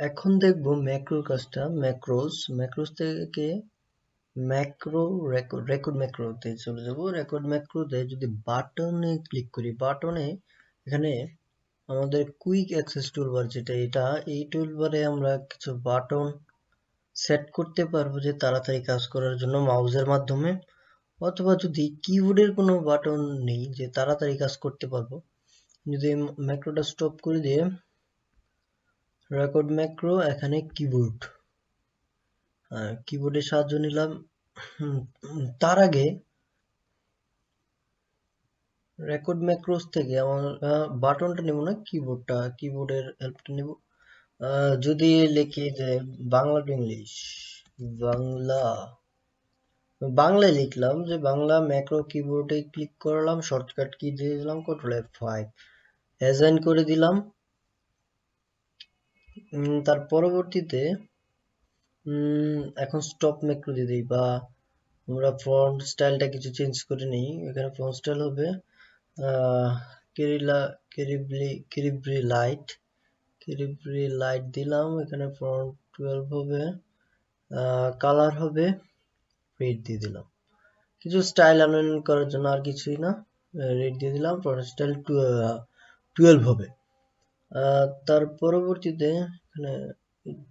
এখন দেখবো ম্যাক্রোর কাজটা। ম্যাক্রোস থেকে ম্যাক্রো রেকর্ড ম্যাক্রোতে চলে যাব। রেকর্ড ম্যাক্রোতে যদি বাটনে ক্লিক করি, বাটনে এখানে আমাদের কুইক অ্যাক্সেস টুলবার যেটা, এই টুলবারে আমরা কিছু বাটন সেট করতে পারবো যে তাড়াতাড়ি কাজ করার জন্য মাউসের মাধ্যমে, অথবা যদি কিবোর্ডের কোনো বাটন নেই যে তাড়াতাড়ি কাজ করতে পারবো, যদি ম্যাক্রোটা স্টপ করে দিয়ে রেকর্ড ম্যাক্রো, এখানে কিবোর্ডের সাহায্য নিলাম। তার আগে রেকর্ড ম্যাক্রোস থেকে আমার বাটনটা নেব না, কিবোর্ডের হেল্পটা নেব। যদি লিখি যে বাংলা টু ইংলিশ, বাংলা বাংলায় লিখলাম যে বাংলা, ম্যাক্রো কিবোর্ডে ক্লিক করলাম, শর্টকাট কি দিয়ে দিলাম Ctrl+F5, অ্যাসাইন করে দিলাম। তার পরবর্তীতে এখন স্টপ ম্যাক্রো দিয়ে দিই, বা আমরা ফন্ট স্টাইলটা কিছু চেঞ্জ করে নিই। এখানে ফন্ট স্টাইল হবে কেরিব্রি লাইট দিলাম। এখানে ফন্ট 12 হবে, কালার হবে রেড দিয়ে দিলাম। কিছু স্টাইল আনয়ন করার জন্য, আর কিছুই না, রেড দিয়ে দিলাম। ফন্ট স্টাইল 12 হবে। তার পরবর্তীতে এখানে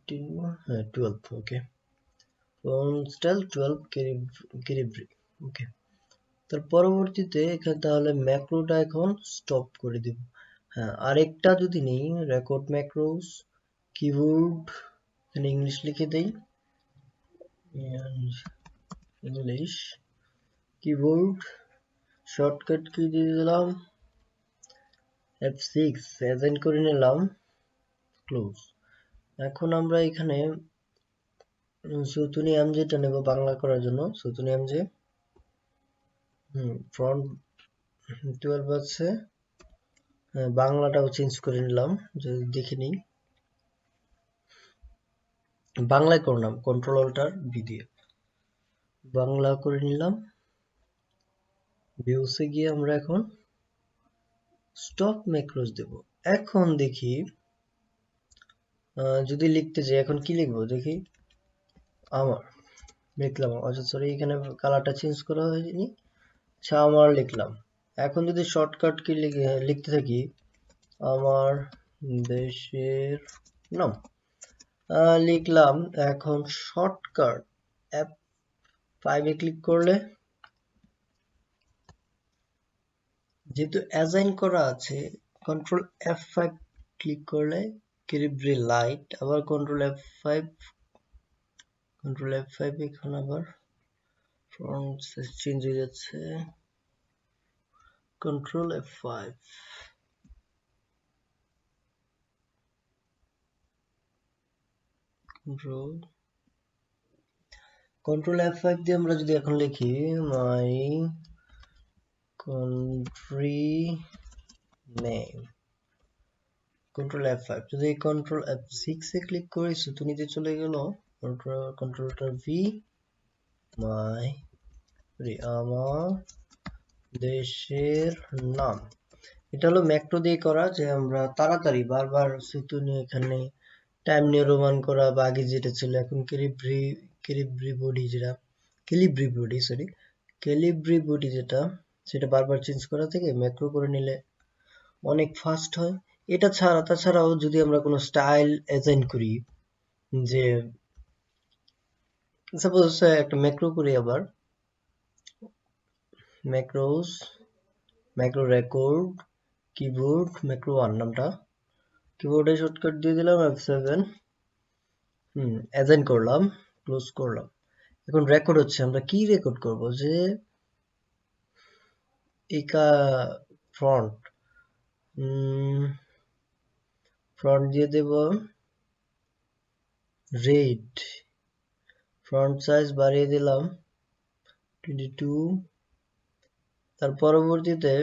12, ওকে, ফন্ট স্টাইল 12 কেরিব্রি, ওকে। তার পরবর্তীতে এখানে তাহলে ম্যাক্রোটা এখন স্টপ করে দিব। হ্যাঁ, আরেকটা যদি নেই, রেকর্ড ম্যাক্রোস কিবোর্ড, এখানে ইংলিশ লিখে দেই, ইংলিশ কিবোর্ড, শর্টকাট কি দিয়ে দিলাম F6, অ্যাসাইন করে নিলাম, ক্লোজ। এখন আমরা এখানে সুতুনি এমজেটা নেব বাংলা করার জন্য। সুতুনি এমজে, ফ্রন্ট 12 আছে, বাংলাটাও চেঞ্জ করে নিলাম, যদি দেখে নিই। বাংলায় করলাম Ctrl+Alt+V দিয়ে, বাংলা করে নিলাম। ভিউসে গিয়ে আমরা এখন স্টপ ম্যাক্রোস দেব। এখন দেখি যদি লিখতে যাই, এখন কি লিখবো দেখি। আমার লিখলাম, আচ্ছা সরি, এখানে কালারটা চেঞ্জ করা হয়নি। আচ্ছা, আমার লিখলাম। এখন যদি শর্টকাট কি লিখতে থাকি, আমার দেশের নাম লিখলাম। এখন শর্টকাট F5 এ ক্লিক করলে, যেহেতু অ্যাসাইন করা আছে, Ctrl+F5 ক্লিক করলে কেরিব্রি লাইট, আবার Ctrl+F5, এখন আবার ফন্ট চেঞ্জ হয়ে যাচ্ছে, Ctrl+F5, Ctrl+F5 দিয়ে আমরা যদি এখন লিখি মাই কান্ট্রি নেম, Ctrl+F5, যদি Ctrl+F6 এ ক্লিক করি সুতুনিতে চলে গেল, Ctrl+V, মাই, আমার দেশের নাম। এটা হলো ম্যাক্রো দিয়ে করা, যে আমরা তাড়াতাড়ি বারবার সুতুনি এখানে টাইম নিয়ে রোমান করা, বা আগে যেটা ছিল এখন ক্যালিব্রি বডি যেটা, সেটা বারবার চেঞ্জ করা থেকে ম্যাক্রো করে নিলে অনেক ফাস্ট হয়। এটা তাছাড়াও যদি আমরা কোনো স্টাইল অ্যাসাইন করি, যে সাপোজ একটা ম্যাক্রো করি, আবার ম্যাক্রো রেকর্ড কিবোর্ড ম্যাক্রো 1 নামটা, কিবোর্ডে শর্টকাট দিয়ে দিলাম F7, অ্যাসাইন করলাম, ক্লোজ করলাম। এখন রেকর্ড হচ্ছে, আমরা কি রেকর্ড করব, যে একা ফ্রন্ট দিয়ে দেব রেড, ফ্রন্ট সাইজ বাড়িয়ে দিলাম 22। তার পরবর্তীতে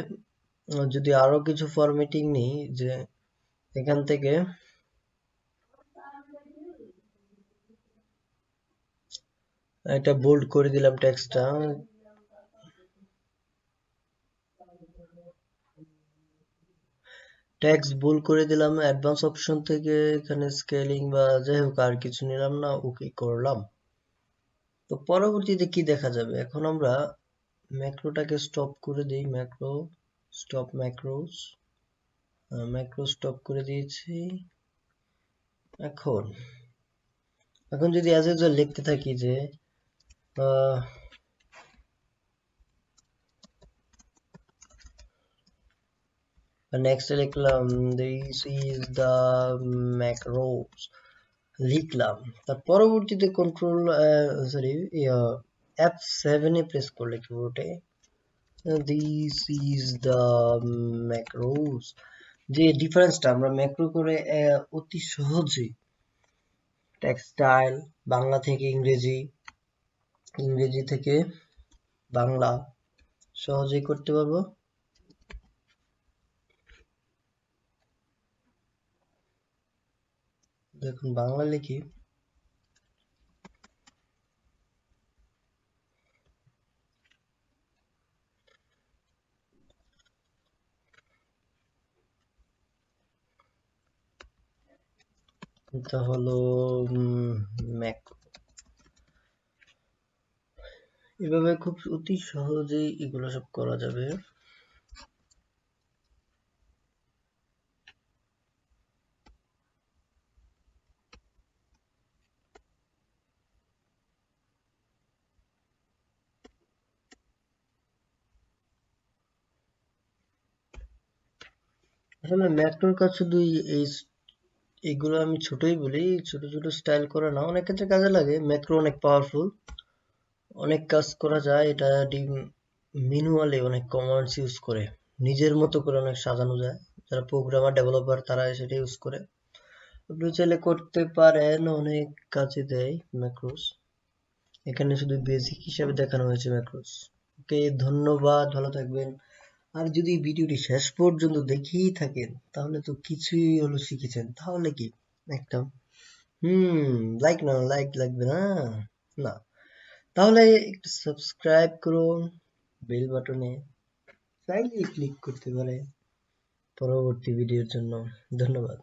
যদি আরো কিছু ফরম্যাটিং নেই, যে এখান থেকে এটা বোল্ড করে দিলাম টেক্সটটা, টেক্সট ভুল করে দিলাম, অ্যাডভান্স অপশন থেকে এখানে স্কেলিং বা যাই হোক আর কিছু নিলাম না, ওকে করলাম। তো পরবর্তীতে কি দেখা যাবে, এখন আমরা ম্যাক্রোটাকে স্টপ করে দিই, macro stop macros, macro stop করে দিয়েছি। এখন এখন যদি অ্যাজ ইউজুয়াল লিখতে থাকি যে নেক্সট লিখলাম দিস ইজ দ্য ম্যাক্রোস, লিখলাম। তার পরবর্তীতে কন্ট্রোল সরি F7 এ প্রেস করলে কিবোর্ডে দিস ইজ দ্য ম্যাক্রোস, যে ডিফারেন্সটা আমরা ম্যাক্রো করে অতি সহজেই টেক্সটাইল বাংলা থেকে ইংরেজি, ইংরেজি থেকে বাংলা সহজেই করতে পারবো। দেখুন বাংলা লিখি, এটা হলো ম্যাক্রো। এভাবে খুব অতি সহজেই এগুলো সব করা যাবে। আসলে ম্যাক্রোর কাজ শুধু এইগুলো আমি ছোটই বলি, ছোট ছোট স্টাইল করা না, অনেক ক্ষেত্রে কাজে লাগে। ম্যাক্রো অনেক পাওয়ারফুল, অনেক কাজ করা যায়। এটা ম্যানুয়ালি অনেক কমান্ডস ইউজ করে নিজের মতো করে অনেক সাজানো যায়। যারা প্রোগ্রামার ডেভেলপার তারা সেটা ইউজ করে, আপনি চাইলে করতে পারেন, অনেক কাজে দেয় ম্যাক্রোস। এখানে শুধু বেসিক হিসাবে দেখানো হয়েছে ম্যাক্রোস। ওকে, ধন্যবাদ, ভালো থাকবেন। আর যদি ভিডিওটি শেষ পর্যন্ত দেখেই থাকেন তাহলে তো কিছুই হলো শিখেছেন। তাহলে কি একটা লাইক না, লাইক লাগবে না, না তাহলে একটু সাবস্ক্রাইব করুন, বেল বাটনে চাইলে ক্লিক করতে পারে পরবর্তী ভিডিওর জন্য। ধন্যবাদ।